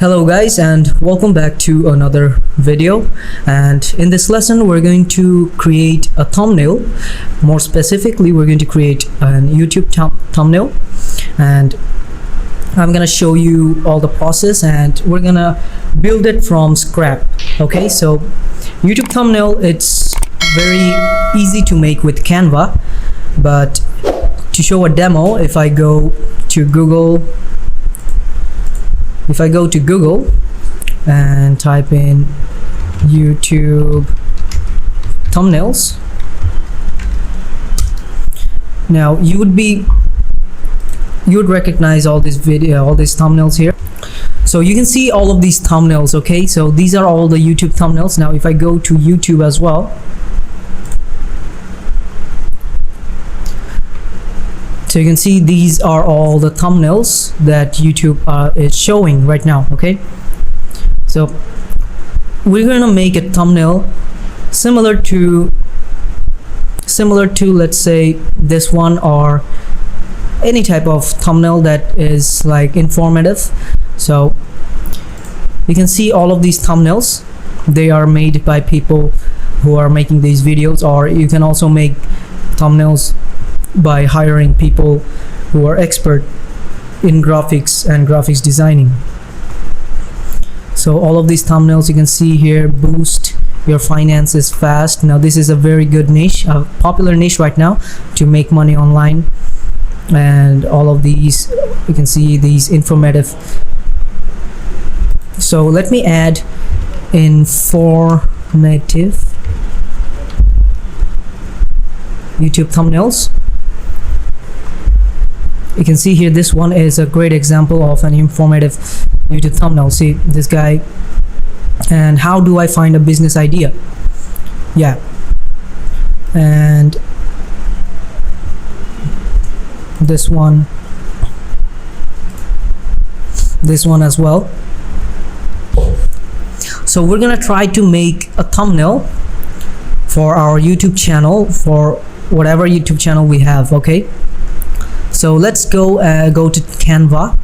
Hello guys, and welcome back to another video. And in this lesson we're going to create a thumbnail. More specifically, we're going to create an YouTube thumbnail, and I'm gonna show you all the process and we're gonna build it from scratch. Okay, so YouTube thumbnail, it's very easy to make with Canva, but to show a demo, if I go to Google and type in YouTube thumbnails, now you would recognize all these thumbnails here. So you can see all of these thumbnails. Okay, so these are all the YouTube thumbnails. Now if I go to YouTube as well, so you can see these are all the thumbnails that YouTube is showing right now. Okay, so we're gonna make a thumbnail similar to let's say this one, or any type of thumbnail that is like informative. So you can see all of these thumbnails, they are made by people who are making these videos, or you can also make thumbnails by hiring people who are expert in graphics and graphics designing. So all of these thumbnails you can see here: boost your finances fast. Now this is a very good niche, a popular niche right now to make money online. And all of these, you can see these informative. So let me add informative YouTube thumbnails. You can see here, this one is a great example of an informative YouTube thumbnail. See this guy, and how do I find a business idea? Yeah, and this one as well. So we're gonna try to make a thumbnail for our YouTube channel, for whatever YouTube channel we have. Okay, so let's go to Canva,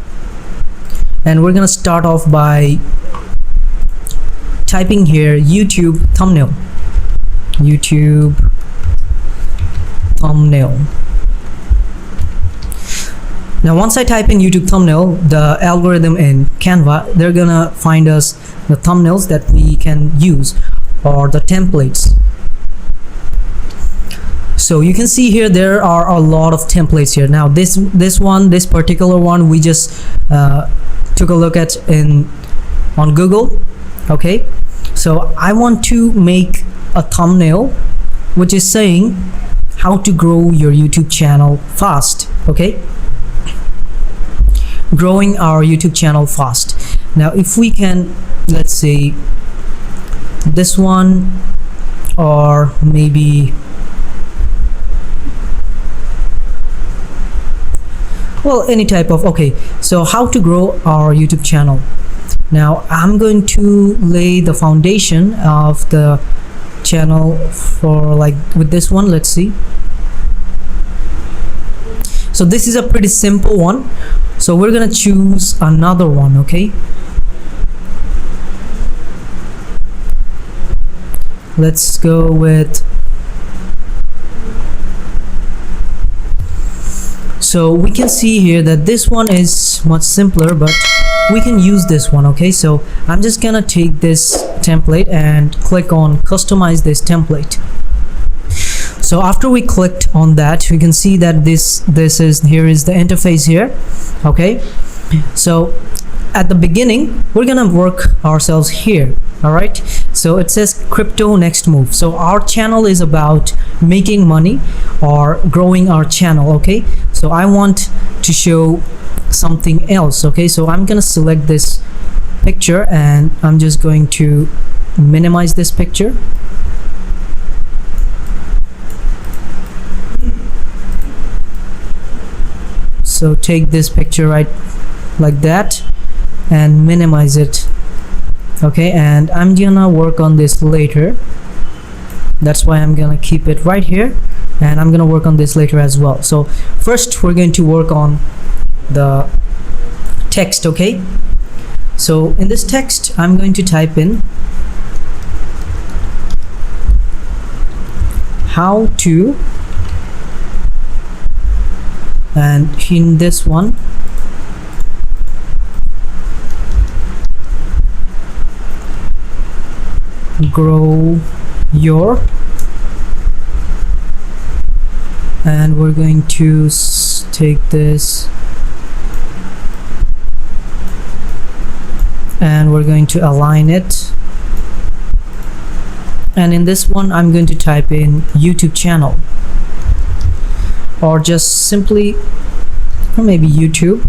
and we're gonna start off by typing here YouTube thumbnail. Now once I type in YouTube thumbnail, the algorithm in Canva, they're gonna find us the thumbnails that we can use, or the templates. So you can see here there are a lot of templates here. Now this particular one we just took a look at on Google. Okay, so I want to make a thumbnail which is saying how to grow your YouTube channel fast. Okay, growing our YouTube channel fast. Now if we can, let's say this one, or maybe, well, any type of. Okay, so how to grow our YouTube channel. Now I'm going to lay the foundation of the channel for, like, with this one. Let's see. So this is a pretty simple one, so we're gonna choose another one. Okay, let's go with, so we can see here that this one is much simpler, but we can use this one. Okay, so I'm just gonna take this template and click on customize this template. So after we clicked on that, we can see that this is, here is the interface here. Okay, so at the beginning we're gonna work ourselves here. All right, so it says crypto next move. So our channel is about making money or growing our channel. Okay, so I want to show something else. Okay, so I'm gonna select this picture and I'm just going to minimize this picture. So take this picture right like that and minimize it. Okay, and I'm gonna work on this later. That's why I'm gonna keep it right here, and I'm gonna work on this later as well. So first we're going to work on the text. Okay, So in this text I'm going to type in how to, and in this one grow your, and we're going to take this and we're going to align it, and in this one I'm going to type in YouTube channel, or just simply, or maybe YouTube.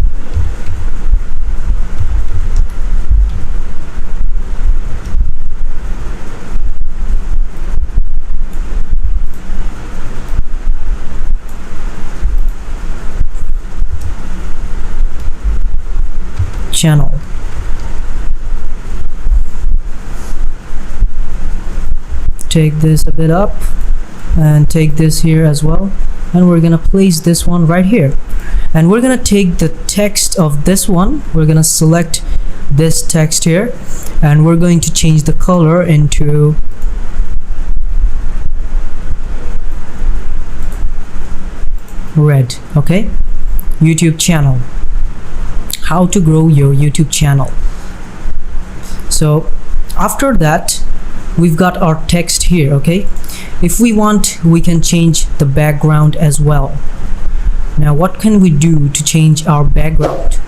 Channel. Take this a bit up and take this here as well, and we're gonna place this one right here, and we're gonna take the text of this one, we're gonna select this text here, and we're going to change the color into red. Okay, YouTube channel, how to grow your YouTube channel. So after that we've got our text here. Okay, if we want, we can change the background as well. Now what can we do to change our background?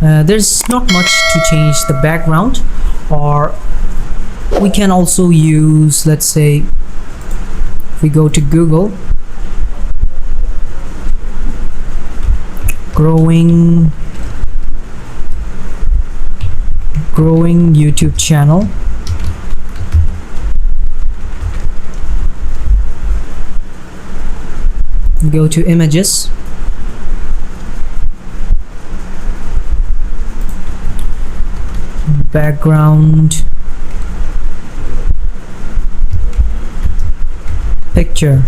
There's not much to change the background, or we can also use, let's say if we go to Google, growing YouTube channel, go to images, background, picture,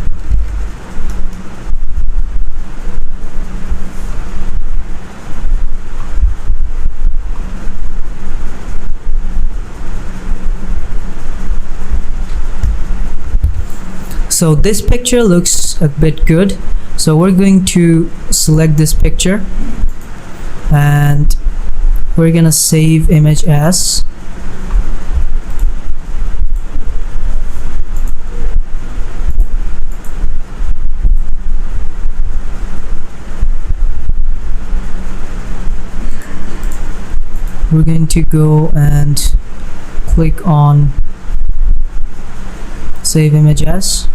so this picture looks a bit good, so we're going to select this picture and we're gonna save image as, we're going to go and click on save image as,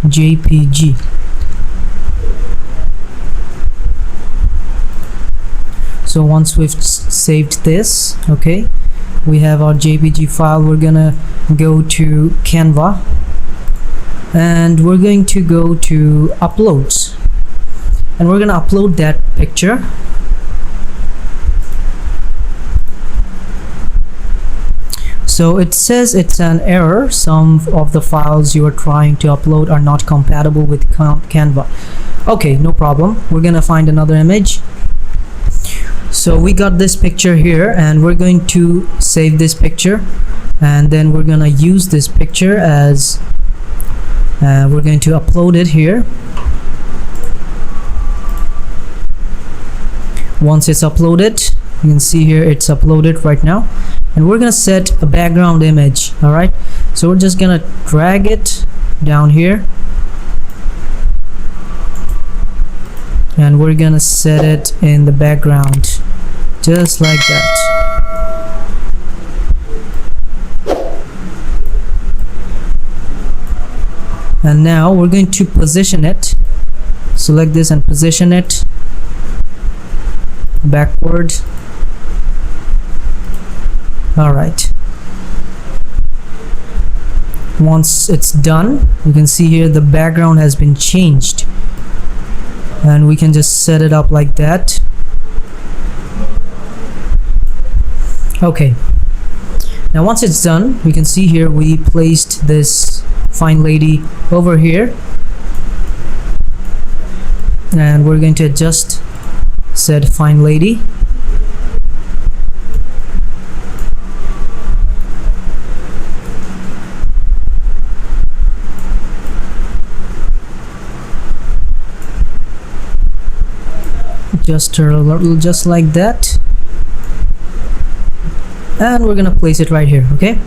.jpg. So once we've saved this, okay, we have our JPG file. We're gonna go to Canva and we're going to go to uploads, and we're gonna upload that picture. So it says it's an error, some of the files you are trying to upload are not compatible with Canva. Okay, no problem, we're gonna find another image. So we got this picture here and we're going to save this picture, and then we're gonna use this picture as we're going to upload it here. Once it's uploaded, you can see here it's uploaded right now, and we're gonna set a background image. All right, so we're just gonna drag it down here and we're gonna set it in the background just like that. And now we're going to position it. Select this and position it backward. All right, once it's done, you can see here the background has been changed, and we can just set it up like that. Okay, Now once it's done, we can see here we placed this fine lady over here, and we're going to adjust said fine lady. Just like that, and we're gonna place it right here. Okay,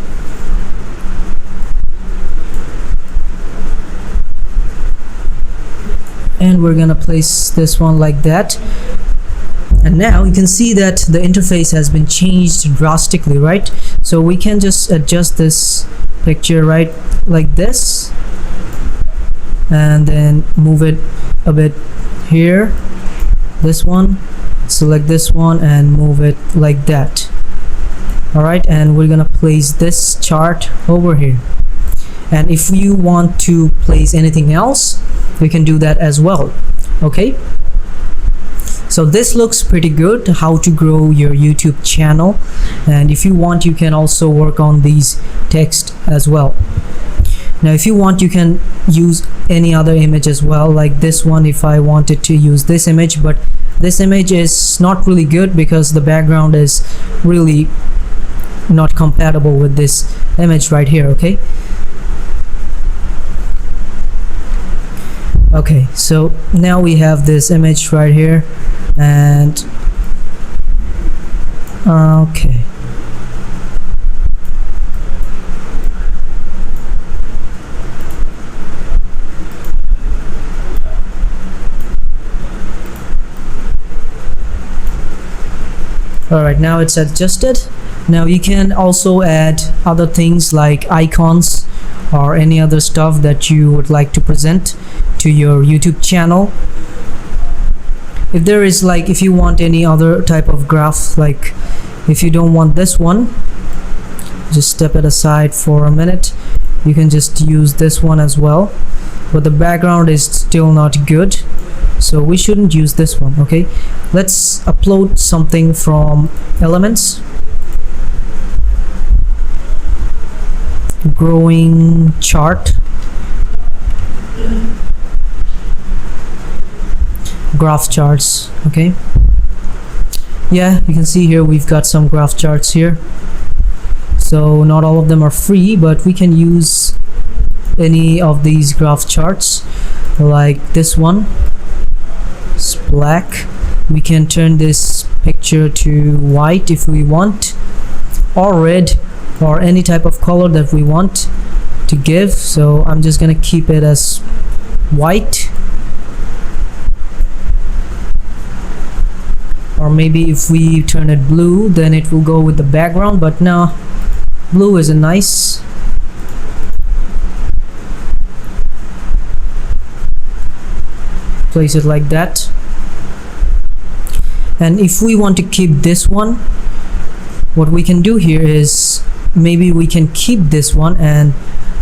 and we're gonna place this one like that. And now you can see that the interface has been changed drastically, right? So we can just adjust this picture right like this, and then move it a bit here, this one, select this one and move it like that. All right, and we're gonna place this chart over here, and if you want to place anything else, we can do that as well. Okay, so this looks pretty good, how to grow your YouTube channel, and if you want, you can also work on these text as well. Now if you want, you can use any other image as well, like this one. If I wanted to use this image, but this image is not really good because the background is really not compatible with this image right here. Okay, so now we have this image right here, and okay, alright, now it's adjusted. Now you can also add other things like icons or any other stuff that you would like to present to your YouTube channel. If there is, like, if you want any other type of graph, like if you don't want this one, just step it aside for a minute. You can just use this one as well, but the background is still not good, so we shouldn't use this one. Okay, let's upload something from Elements. Growing chart, graph charts. Okay, yeah, you can see here we've got some graph charts here. So not all of them are free, but we can use any of these graph charts, like this one. It's black. We can turn this picture to white if we want, or red, or any type of color that we want to give. So I'm just gonna keep it as white, or maybe if we turn it blue, then it will go with the background, but no, blue isn't nice. Place it like that. And if we want to keep this one, what we can do here is maybe we can keep this one and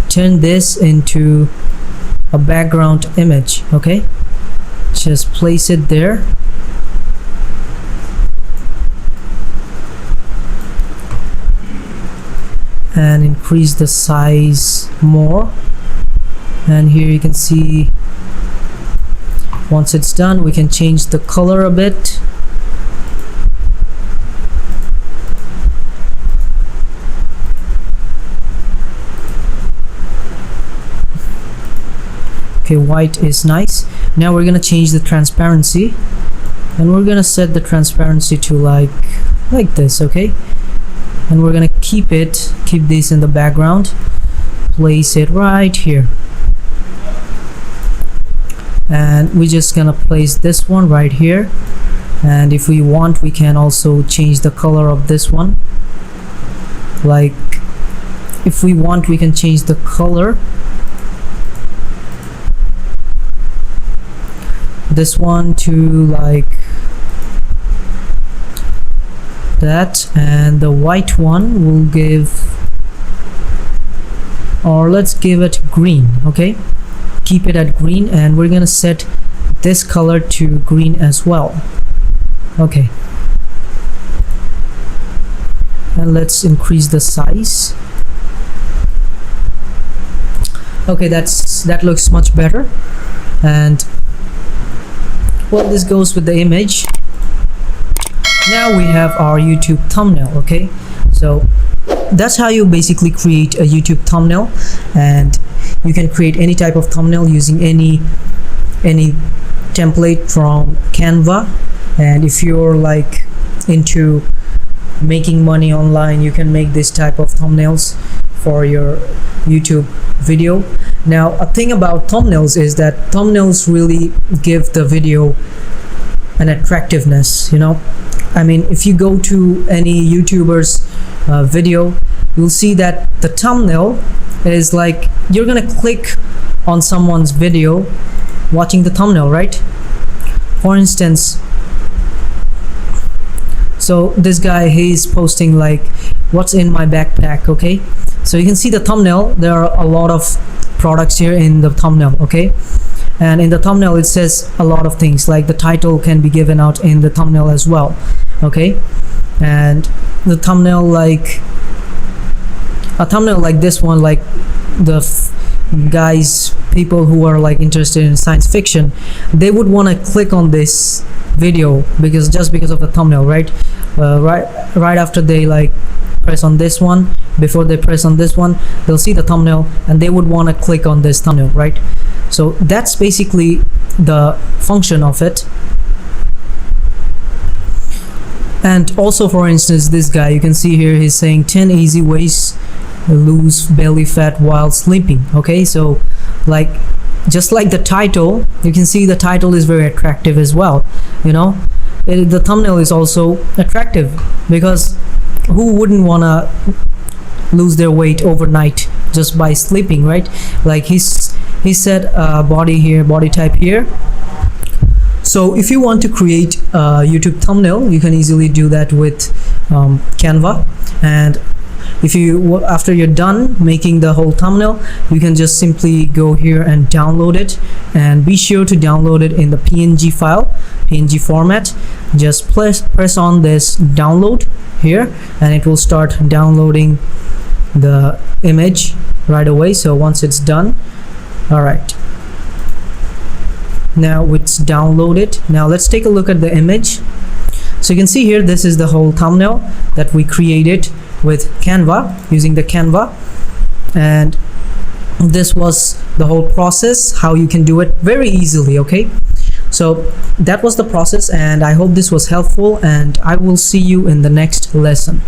turn this into a background image. Okay, just place it there, and increase the size more. And here you can see, once it's done, we can change the color a bit. Okay, white is nice. Now we're gonna change the transparency, and we're gonna set the transparency to like this. Okay, and we're gonna keep this in the background, place it right here, and we're just gonna place this one right here. And if we want, we can also change the color of this one. Like if we want, we can change the color. This one to like that, and the white one will give, or let's give it green. Okay, keep it at green, and we're gonna set this color to green as well. Okay, and let's increase the size. Okay, that looks much better. And well, this goes with the image. Now we have our YouTube thumbnail. Okay, so that's how you basically create a YouTube thumbnail, and you can create any type of thumbnail using any template from Canva. And if you're like into making money online, you can make this type of thumbnails for your YouTube video. Now, a thing about thumbnails is that thumbnails really give the video an attractiveness, you know. I mean, if you go to any YouTuber's video, you'll see that the thumbnail is like you're gonna click on someone's video watching the thumbnail, right? For instance, so this guy, he's posting like what's in my backpack. Okay, so you can see the thumbnail. There are a lot of products here in the thumbnail. Okay, and in the thumbnail it says a lot of things, like the title can be given out in the thumbnail as well. Okay, and the thumbnail, like a thumbnail like this one, like the people who are like interested in science fiction, they would want to click on this video because of the thumbnail, right? Right after they like press on this one, before they press on this one, they'll see the thumbnail and they would want to click on this thumbnail, right? So that's basically the function of it. And also, for instance, this guy, you can see here, he's saying 10 easy ways to lose belly fat while sleeping. Okay, so like just like the title, you can see the title is very attractive as well, you know. The thumbnail is also attractive because who wouldn't want to lose their weight overnight just by sleeping, right? Like he said body type here. So if you want to create a YouTube thumbnail, you can easily do that with Canva. And if you, after you're done making the whole thumbnail, you can just simply go here and download it, and be sure to download it in the PNG format. Just press on this download here and it will start downloading the image right away. So once it's done, all right, now it's downloaded. Now let's take a look at the image. So you can see here, this is the whole thumbnail that we created with Canva, using the Canva. And this was the whole process, how you can do it very easily. Okay, so that was the process, and I hope this was helpful, and I will see you in the next lesson.